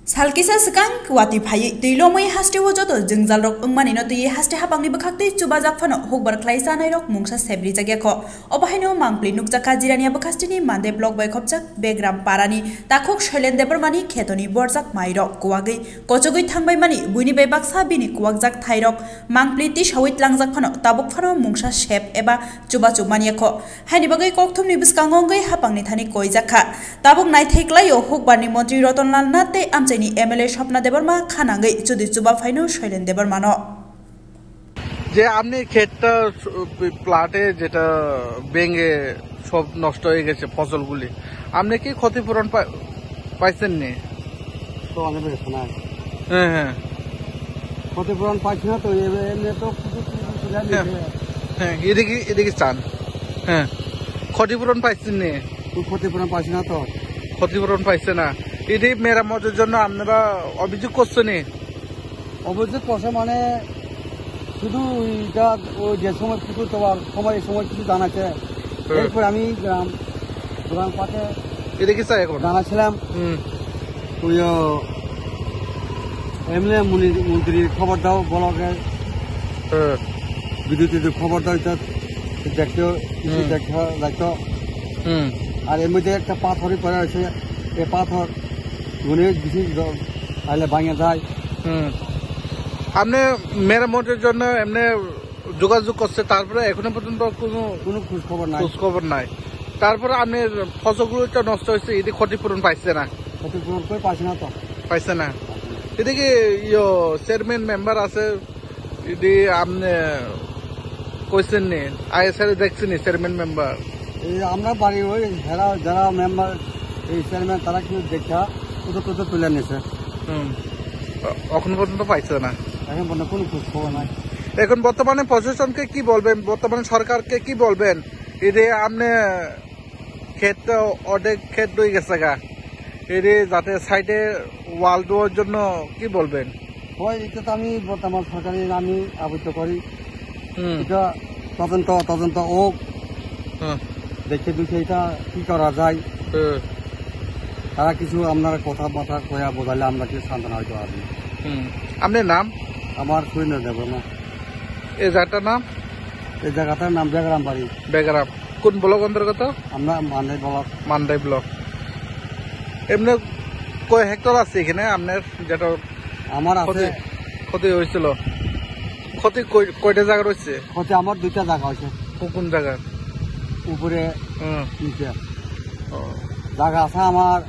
Salkisa sekang wati phayi tuilomoi haste wojoto jengzal rok ungmani no tui haste hapangni bakhakte chubajak phano hokbar khlaisa nai rok mungsa sebri jagya kho obahaino mangpli nukjaka jirania bakhastini mande blok bai khopjak begram parani takhok shoilen debormani khetoni borjak mairok kuwagei kochogoi thangbai mani buini bai baksa bini kuwagjak thairok mangpli ti shawit langjak phano tabuk phano mungsa sep eba chubachu mania kho haini bagai kokthumni biskangongei hapangni thani koijakha tabuk nai theiklaio hokbarni mantri Ratanlal Nath amche MLA Swapna Debbarma খানাঙ্গই যদি চুবা ফাইনো শৈলেন দেববর্মানো যে আপনি ক্ষেতটা প্লাটে যেটা ভেঙে সব নষ্ট হয়ে গেছে ফসলগুলি আপনি কি ক্ষতিপূরণ পাইছেন নি? তো আমি বলছি না হ্যাঁ ক্ষতিপূরণ পাইছি না তো এমনি তো হ্যাঁ এদিকে চান হ্যাঁ ক্ষতিপূরণ পাইছেন নি? ক্ষতিপূরণ পাইছি না তো ক্ষতিপূরণ পাইছে না এটি মেরামতের জন্য আপনারা অভিযোগ করছেন? অভিযোগ করছে মানে শুধু এটা ওই যে সময় পুকুর তোমার সময় এই সময় কিছু জানাচ্ছে এরপর আমি গ্রাম পাশে এদিকে চাই এখন জানাছিলাম ওই এমএলএ মন্ত্রীর খবর দাও ব্লকের বিদ্যুৎ খবর দাও দেখতেও কিছু দেখা যাইতো আর এর মধ্যে একটা পাথরই পড়ে আছে এই পাথর গুনে বেশি তাহলে ভাঙে যায়। আপনি মেরামতের জন্য এমনি যোগাযোগ করছে তারপরে এখনো পর্যন্ত কোনো খোঁজ খবর নাই তারপরে আপনি ফসলগুলো নষ্ট হয়েছে এদিকে ক্ষতিপূরণ পাইছে না? ক্ষতিপূরণ করে পাইছে না তো পাইছে না এদিকে চেয়ারম্যান মেম্বার আছে এদি আপনি কইছেন নি আইএসআর দেখছেন চেয়ারম্যান মেম্বার আমরা বাড়ি ওই যারা মেম্বার এই চেয়ারম্যান তারা কিন্তু দেখা কোথাও তুলে নিয়েছে এখন পর্যন্ত পাইছে না? এখন পর্যন্ত কোনো খোঁজ খবর নাই। এখন বর্তমানে প্রশাসনকে কি বলবেন, বর্তমানে সরকারকে কি বলবেন? এটি আপনি ক্ষেতটা অর্ধেক ক্ষেত রয়ে গেছে গা এটি যাতে সাইডে ওয়াল দেওয়ার জন্য কি বলবেন? হয় এটা তো আমি বর্তমান সরকারি আমি আবদ্ধ করি এটা তদন্ত ও দেখে দুঃখে এটা কি করা যায় তারা কিছু আপনারা কথা কয়া বোঝালে আমরা কিছু সান্ত্বনা হইতে পারবো। আপনার নাম? আমার সৈন্য দেব না। এই জায়গাটার নাম? এই জায়গাটার নাম বেগরাম বাড়ি। বেগরাম কোন ব্লক অন্তর্গত? আমরা মান্দাই ব্লক। এমনি কয় হেক্টর আছে এখানে আপনার যেটা আমার আছে ক্ষতি হয়েছিল? ক্ষতি কয়টা জায়গা রয়েছে? ক্ষতি আমার দুইটা জায়গা হয়েছে। কোন জায়গা? উপরে নিচে জায়গা আছে আমার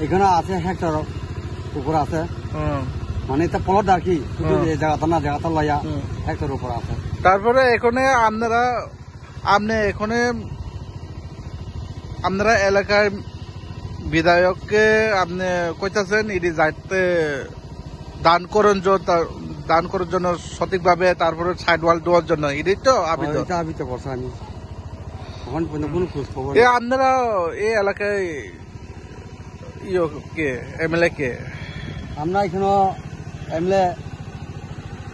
এখানে আছে হেক্টর উপর আছে মানে এটা প্লট আর কি এই জায়গাটা লইয়া হেক্টর উপর আছে। তারপরে এখানে আপনারা এলাকায় বিধায়ককে আপনি কইতাছেন এটি যাইতে দান করার জন্য সঠিকভাবে তারপরে সাইড ওয়াল দেওয়ার জন্য এটাই তো আবিত করছে আমি এখন কোনো খোঁজ খবর আপনারা এই এলাকায় কে এমএলএ কে? আমরা এখানে এমএলএ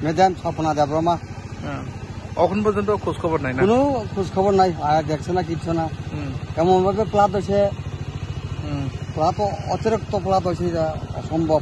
ম্যাডাম স্বপ্না দেববর্মা এখন পর্যন্ত খোঁজ খবর নাই? কোনো খোঁজ খবর নাই দেখছে না কিচ্ছু না এমন ভাবে প্লাট হয়েছে প্লাট অতিরিক্ত প্লাট হয়েছে অসম্ভব।